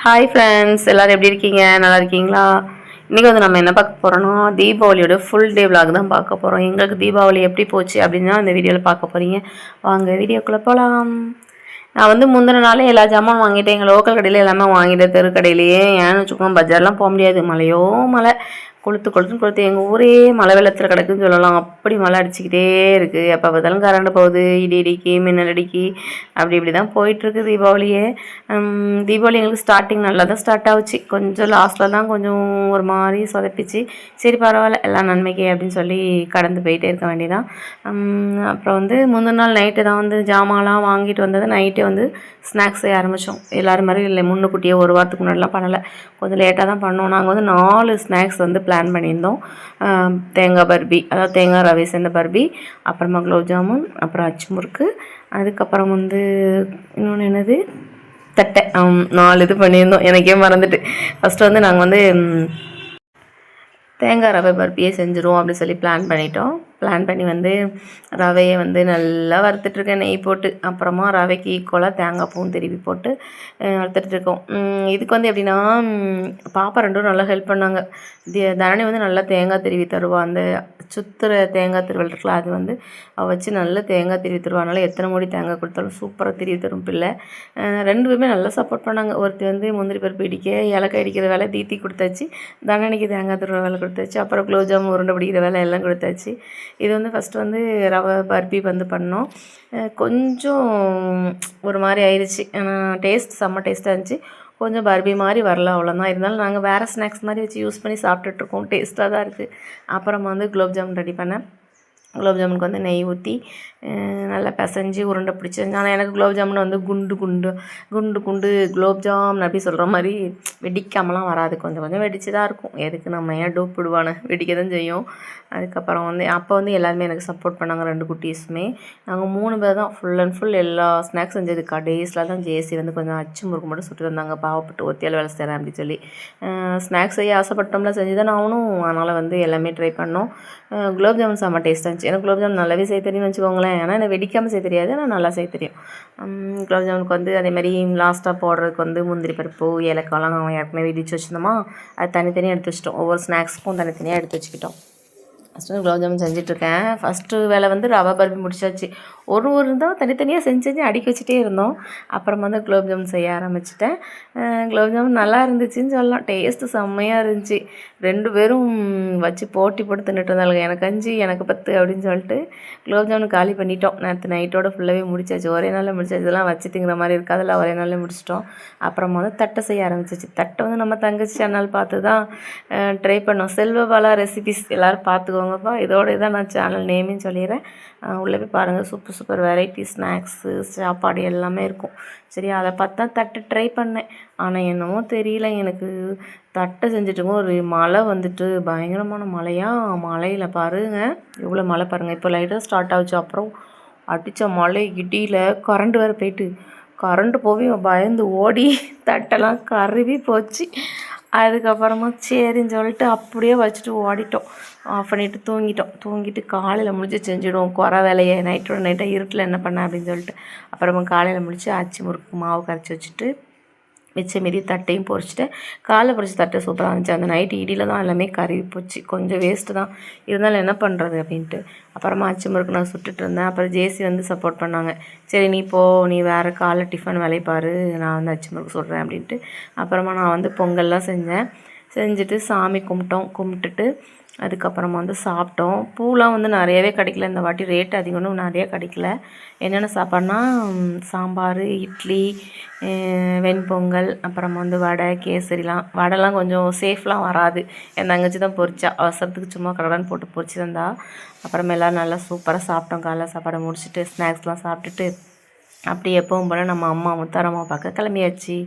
Hi friends, எல்லோரும் எப்படி இருக்கீங்க? நல்லா இருக்கீங்களா? இன்றைக்கி வந்து நம்ம என்ன பார்க்க போகிறோன்னா, தீபாவளியோட ஃபுல் டே விலாக் தான் பார்க்க போகிறோம். எங்களுக்கு தீபாவளி எப்படி போச்சு அப்படின்னு தான் அந்த வீடியோவில் பார்க்க போகிறீங்க. வாங்க வீடியோக்குள்ளே போகலாம். நான் வந்து முந்தின நாளே எல்லா ஜாமான் வாங்கிட்டேன். எங்கள் லோக்கல் கடையில் எல்லாமே வாங்கிட்டேன். தெரு கடையிலேயே ஏன்னு வச்சுக்கோங்க, பஜார்லாம் போக முடியாது. மழையோ மழை, கொளுத்து எங்கள் ஊரே மழை வெள்ளத்தில் கிடக்குன்னு சொல்லலாம். அப்படி மழை அடிச்சுக்கிட்டே இருக்குது. எப்போ பார்த்தாலும் கரண்ட் போகுது, இடி இடிக்கி மின்னல் அடிக்கி இப்படி தான் போயிட்டுருக்கு தீபாவளியே. தீபாவளி எங்களுக்கு ஸ்டார்டிங் நல்லா தான் ஸ்டார்ட் ஆகுச்சு. கொஞ்சம் லாஸ்ட்டில் தான் கொஞ்சம் ஒரு மாதிரி சொதப்பிச்சு. சரி பரவாயில்ல, எல்லாம் நன்மைக்கே அப்படின்னு சொல்லி கடந்து போயிட்டே இருக்க வேண்டியதான். அப்புறம் வந்து முந்தின நாள் நைட்டு தான் வந்து ஜாமான்லாம் வாங்கிட்டு வந்தது. நைட்டே வந்து ஸ்நாக்ஸ் செய்ய ஆரம்பித்தோம். எல்லோரும் மாதிரி இல்லை, முன்னுக்கூட்டியே ஒரு வாரத்துக்கு முன்னாடிலாம் பண்ணலை, கொஞ்சம் லேட்டாக தான் பண்ணோம். நாங்கள் வந்து 4 ஸ்நாக்ஸ் வந்து பிளான் பண்ணியிருந்தோம். தேங்காய் பர்பி, அதாவது தேங்காய் ரவை சேர்ந்த பர்பி, அப்புறமா குலோப் ஜாமுன், அப்புறம் அச்சு முறுக்கு, அதுக்கப்புறம் வந்து இன்னொன்று என்னது தட்டை. 4 இது பண்ணியிருந்தோம். எனக்கே மறந்துட்டு. ஃபஸ்ட்டு வந்து நாங்கள் வந்து தேங்காய் ரவை பர்பியே செஞ்சுருவோம் அப்படின்னு சொல்லி பிளான் பண்ணிட்டோம். பிளான் பண்ணி வந்து ரவையை வந்து நல்லா வறுத்துட்ருக்கேன் நெய் போட்டு. அப்புறமா ரவைக்கு ஈக்குவலாக தேங்காய் பூவும் திருவி போட்டு வறுத்துட்ருக்கோம். இதுக்கு வந்து எப்படின்னா, பாப்பா ரெண்டும் நல்லா ஹெல்ப் பண்ணாங்க. தரணி வந்து நல்லா தேங்காய் திருவி தருவாள். அந்த சுற்றுற தேங்காய் திருவல் இருக்குல்ல, அது வந்து அவள் வச்சு நல்லா தேங்காய் திருவி தருவாள். அதனால் எத்தனை மூடி தேங்காய் கொடுத்தாலும் சூப்பராக திருவி தரும் பிள்ளை. 2 பேருமே நல்லா சப்போர்ட் பண்ணாங்க. ஒருத்தி வந்து முந்திரி பருப்பு இடிக்க, ஏலக்காய் இடிக்கிற வேலை தீத்தி கொடுத்தாச்சு. தண்டனைக்கு தேங்காய் திருவ வேலை கொடுத்தாச்சு. அப்புறம் குலோப் ஜாமுன் உருண்டை பிடிக்கிற வேலை எல்லாம் கொடுத்தாச்சு. இது வந்து ஃபஸ்ட்டு வந்து ரவை பர்பி வந்து பண்ணோம். கொஞ்சம் ஒரு மாதிரி ஆயிடுச்சு. டேஸ்ட் செம்ம டேஸ்ட்டாக இருந்துச்சு. கொஞ்சம் பர்பி மாதிரி வரல, அவ்வளோதான். இருந்தாலும் நாங்கள் வேறு ஸ்நாக்ஸ் மாதிரி வச்சு யூஸ் பண்ணி சாப்பிட்டுட்ருக்கோம். டேஸ்ட்டாக தான் இருக்குது. அப்புறமா வந்து குலோப் ஜாமுன் ரெடி பண்ணேன். குலோப் ஜாமுனுக்கு வந்து நெய் ஊற்றி நல்லா பிசைஞ்சு உருண்டை பிடிச்சி. ஆனால் எனக்கு குலோப் ஜாமுன் வந்து குண்டு குலோப் ஜாமுன் அப்படி சொல்கிற மாதிரி வெடிக்காமலாம் வராது. கொஞ்சம் கொஞ்சம் வெடிச்சு தான் இருக்கும். எதுக்கு நம்ம ஏன் டூப் விடுவானே, வெடிக்க தான் செய்யும். அதுக்கப்புறம் வந்து அப்போ வந்து எல்லாருமே எனக்கு சப்போர்ட் பண்ணாங்க, 2 குட்டீஸுமே. நாங்கள் 3 பேர் தான் ஃபுல் அண்ட் ஃபுல் எல்லா ஸ்நாக்ஸ் செஞ்சது. கடைசியில் தான் ஜேசி வந்து கொஞ்சம் அச்சு முறுக்கு மட்டும் சுட்டு தந்தாங்க. பாவப்பட்டு ஒத்தியால் வேலை செய்கிறேன் அப்படின்னு சொல்லி. ஸ்நாக்ஸ் செய்ய ஆசைப்பட்டோம்ல, செஞ்சு தான் ஆகணும். அதனால் வந்து எல்லாமே ட்ரை பண்ணோம். குலோப் ஜாமுன் செம்ம டேஸ்ட்டாக இருந்துச்சு. எனக்கு குலோப் ஜாமுன் நல்லாவே செய்ய தெரியும்னு வச்சுக்கோங்களேன். ஏன்னா எனக்கு வெடிக்காமல் செய்ய தெரியாது, ஆனால் நல்லா செய்ய தெரியும். குலோப் ஜாமுனுக்கு வந்து அதேமாதிரி லாஸ்ட்டாக போடுறதுக்கு வந்து முந்திரி பருப்பு, ஏலக்காய்லாம் நாங்கள் ஏற்கனவே இடித்து வச்சுருந்தோமா, அது தனித்தனியாக எடுத்து வச்சிட்டோம். ஒவ்வொரு ஸ்நாக்ஸுக்கும் தனித்தனியாக எடுத்து வச்சுக்கிட்டோம். ஃபஸ்ட்டு குலோப் ஜாமுன் செஞ்சிட்ருக்கேன். ஃபஸ்ட்டு வேலை வந்து ரவை பர்பி முடிச்சாச்சு. ஒரு தான் தனித்தனியாக செஞ்சு அடுக்கி வச்சுட்டே இருந்தோம். அப்புறம் வந்து குலோப் ஜாமுன் செய்ய ஆரம்பிச்சிட்டேன். குலோப் ஜாமுன் நல்லா இருந்துச்சுன்னு சொல்லலாம். டேஸ்ட்டு செம்மையாக இருந்துச்சு. 2 பேரும் வச்சு போட்டி போட்டு தின்னுட்டு இருந்தாளுங்க. எனக்கு 5 எனக்கு 10 அப்படின்னு சொல்லிட்டு குலோப் ஜாமுன் காலி பண்ணிட்டோம். நேற்று நைட்டோட ஃபுல்லாகவே முடிச்சாச்சு. ஒரே நாளில் முடிச்சாச்சு. இதெல்லாம் வச்சு திங்கிற மாதிரி இருக்காதுல்ல, ஒரே நாளில் முடிச்சிட்டோம். அப்புறமா வந்து தட்டை செய்ய ஆரம்பிச்சிச்சு. தட்டை வந்து நம்ம தங்கச்சி சேனல் பார்த்து தான் ட்ரை பண்ணோம். செல்வபாலா ரெசிபிஸ் எல்லோரும் பார்த்துக்கோங்கப்பா. இதோட இதான் நான் சேனல் நேமையும் சொல்லிடுறேன். உள்ளே போய் பாருங்கள். சூப்பர் வெரைட்டி ஸ்நாக்ஸு, சாப்பாடு எல்லாமே இருக்கும். சரி, அதை பார்த்து தான் தட்டை ட்ரை பண்ணேன். ஆனால் என்னமோ தெரியல, எனக்கு தட்டை செஞ்சுட்டுங்க ஒரு மழை வந்துட்டு பயங்கரமான மழையாக. மழையில் பாருங்கள் எவ்வளோ மழை பாருங்கள். இப்போ லைட்டாக ஸ்டார்ட் ஆச்சு. அப்புறம் அடித்த மழை இடியில் கரண்ட் வேறு போயிட்டு, கரண்ட்டு போய் பயந்து ஓடி தட்டெல்லாம் கருவி போச்சு. அதுக்கப்புறமா சரின்னு சொல்லிட்டு அப்படியே வச்சுட்டு ஓடிட்டோம். ஆஃப் பண்ணிவிட்டு தூங்கிட்டு காலையில் முடிச்சு செஞ்சுடுவோம் குறை வேலையை. நைட்டாக இருட்டில் என்ன பண்ணேன் அப்படின்னு சொல்லிட்டு அப்புறமா காலையில் முடிச்சு அச்சு முறுக்கு மாவு கரைச்சி வச்சுட்டு மிச்ச மீறி தட்டையும் பொரிச்சிட்டு, காலைல பொரிச்ச தட்டை சூப்பராக இருந்துச்சு. அந்த நைட்டு இடியில் தான் எல்லாமே கருவி போச்சு. கொஞ்சம் வேஸ்ட்டு தான், இருந்தாலும் என்ன பண்ணுறது அப்படின்ட்டு. அப்புறமா அச்சு முறுக்கு நான் சுட்டுட்டு இருந்தேன். அப்புறம் ஜேசி வந்து சப்போர்ட் பண்ணாங்க. சரி நீ வேறு காலைல டிஃபன் வேலையை பாரு, நான் வந்து அச்சு முறுக்கு சுடுறேன் அப்படின்ட்டு. அப்புறமா நான் வந்து பொங்கல்லாம் செஞ்சுட்டு சாமி கும்பிட்டுட்டு அதுக்கப்புறமா வந்து சாப்பிட்டோம். பூலாம் வந்து நிறையவே கிடைக்கல இந்த வாட்டி. ரேட் அதிகம்னு நிறையா கிடைக்கல. என்னென்ன சாப்பாடுனா சாம்பார், இட்லி, வெண்பொங்கல், அப்புறமா வந்து வடை, கேசரிலாம். வடைலாம் கொஞ்சம் சேஃப்லாம் வராது. என் தங்கச்சி தான் பொரிச்சா. அவசரத்துக்கு சும்மா கடகடன்னு போட்டு பொரிச்சு தந்தா. அப்புறமா எல்லோரும் நல்லா சூப்பராக சாப்பிட்டோம். காலைல சாப்பாடை முடிச்சுட்டு ஸ்நாக்ஸ்லாம் சாப்பிட்டுட்டு அப்படி எப்பவும் போல் நம்ம அம்மா முத்தாரம்மா பார்க்க கிளம்பியாச்சு.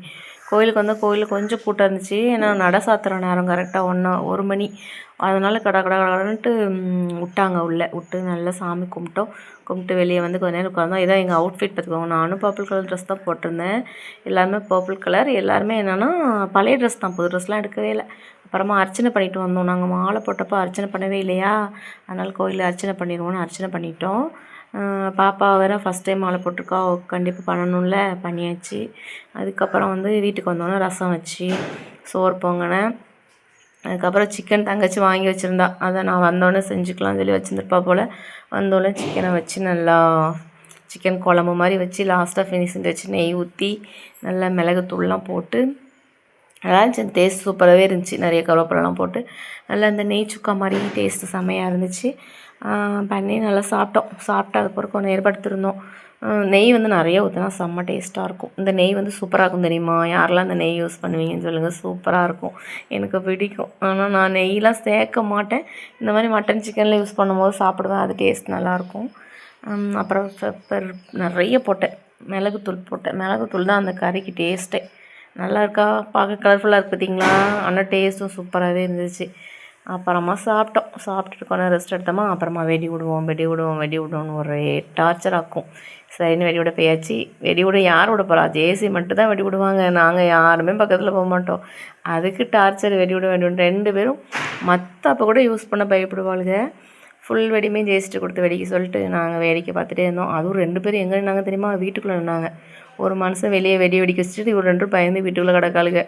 கோயிலுக்கு வந்தால் கோயிலில் கொஞ்சம் கூட்டம் இருந்துச்சு. ஏன்னா நட சாத்துற நேரம் கரெக்டாக 1 மணி. அதனால் கடன்ட்டு விட்டாங்க. உள்ளே விட்டு நல்லா சாமி கும்பிட்டு வெளியே வந்து கொஞ்ச நேரம் உட்காந்தோம். இதான் எங்கள் அவுட்ஃபிட் பார்த்துக்கோங்க. நானும் பர்பிள் கலர் ட்ரெஸ் தான் போட்டிருந்தேன். எல்லாருமே பர்பிள் கலர். எல்லாருமே என்னென்னா பழைய ட்ரெஸ் தான், புது ட்ரெஸ்லாம் எடுக்கவே இல்லை. அப்புறமா அர்ச்சனை பண்ணிட்டு வந்தோம். நாங்கள் மாலை போட்டப்போ அர்ச்சனை பண்ணவே இல்லையா, அதனால் கோயிலில் அர்ச்சனை பண்ணிடுவோன்னு அர்ச்சனை பண்ணிட்டோம். பாப்பா வேறு ஃபஸ்ட் டைம் மாலை போட்டிருக்கா, கண்டிப்பாக பண்ணணும்ல, பண்ணியாச்சு. அதுக்கப்புறம் வந்து வீட்டுக்கு வந்தோடனே ரசம் வச்சு சோறு பொங்கினேன். அதுக்கப்புறம் சிக்கன் தங்கச்சி வாங்கி வச்சுருந்தா, அதை நான் வந்தோடனே செஞ்சுக்கலாம்னு சொல்லி வச்சுருந்துருப்பா போல். வந்தோடனே சிக்கனை வச்சு நல்லா சிக்கன் குழம்பு மாதிரி வச்சு லாஸ்ட்டாக ஃபினிஷிங் வச்சு நெய் ஊற்றி நல்லா மிளகுத்தூள்லாம் போட்டு நல்லா இருந்துச்சு. அந்த டேஸ்ட் சூப்பராகவே இருந்துச்சு. நிறைய கருவேப்பிலலாம் போட்டு நல்லா இந்த நெய் சுக்கா மாதிரி டேஸ்ட்டு செம்மையாக இருந்துச்சு. பண்ணி நல்லா சாப்பிட்டோம். சாப்பிட்டு அதுக்கப்புறம் கொஞ்சம் நேரம் படுத்திருந்தோம். நெய் வந்து நிறைய ஊற்றினா செம்ம டேஸ்ட்டாக இருக்கும். இந்த நெய் வந்து சூப்பராக இருக்கும் தெரியுமா? யாரெல்லாம் இந்த நெய் யூஸ் பண்ணுவீங்கன்னு சொல்லுங்கள். சூப்பராக இருக்கும், எனக்கு பிடிக்கும். ஆனால் நான் நெய்லாம் சேர்க்க மாட்டேன். இந்த மாதிரி மட்டன் சிக்கனில் யூஸ் பண்ணும்போது சாப்பிடுவேன், அது டேஸ்ட் நல்லாயிருக்கும். அப்புறம் பெப்பர் நிறைய போட்டேன், மிளகுத்தூள் போட்டேன். மிளகுத்தூள் தான் அந்த கறிக்கு டேஸ்ட்டே. நல்லா இருக்கா? பார்க்க கலர்ஃபுல்லாக இருக்குது பார்த்தீங்களா? ஆனால் டேஸ்ட்டும் சூப்பராகவே இருந்துச்சு. அப்புறமா சாப்பிட்டோம். சாப்பிட்டுட்டு கொஞ்சம் ரெஸ்ட் எடுத்தோமா, அப்புறமா வெடி விடுவோம்னு ஒரே டார்ச்சர் ஆக்கும். சரின்னு வெடி விட போயாச்சு. வெடி விட யார் விட போகிறா? ஜேசி மட்டும் தான் வெடி விடுவாங்க, நாங்கள் யாருமே பக்கத்தில் போக மாட்டோம். அதுக்கு டார்ச்சர். வெடி விட 2 பேரும் மற்ற அப்போ கூட யூஸ் பண்ண பயப்படுவாளுங்க. ஃபுல் வெடியுமே ஜேசிட்டு கொடுத்து வெடிக்க சொல்லிட்டு நாங்கள் வேடிக்கை பார்த்துட்டே இருந்தோம். அதுவும் 2 பேரும் எங்கே நின்னாங்க தெரியுமா? வீட்டுக்குள்ளே நின்னாங்க. ஒரு மனுஷன் வெளியே வெடிக்க வச்சுட்டு இவர் 2 பயந்து வீட்டுக்குள்ளே கிடக்காளுங்க.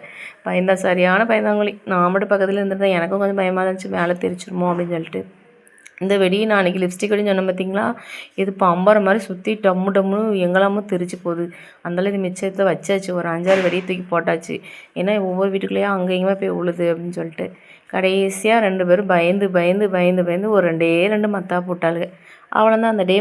பயந்தா சரியான பயந்தாங்கொழி. நான் மட்டும் பக்கத்தில் இருந்துட்டு எனக்கும் கொஞ்சம் பயமாக இருந்துச்சு, மேலே தெரிச்சிருமோ அப்படின்னு சொல்லிட்டு. இந்த வெடியை நான் அன்றைக்கி லிப்ஸ்டிக் வெடின்னு சொன்னேன் பார்த்தீங்களா? இது பம்பர மாதிரி சுற்றி டம்மு டம்முன்னு எங்கெல்லாமோ தெரிச்சு போகுது. அந்தாலும் இது மிச்சத்தை வச்சாச்சு. ஒரு 5-6 வெடியை தூக்கி போட்டாச்சு. ஏன்னா ஒவ்வொரு வீட்டுக்குள்ளேயும் அங்கே இங்கேயுமே போய் உழுது அப்படின்னு சொல்லிட்டு. கடைசியாக 2 பேரும் பயந்து ஒரு 2 மத்தா போட்டாளுங்க. அவ்வளோதான், அந்த டே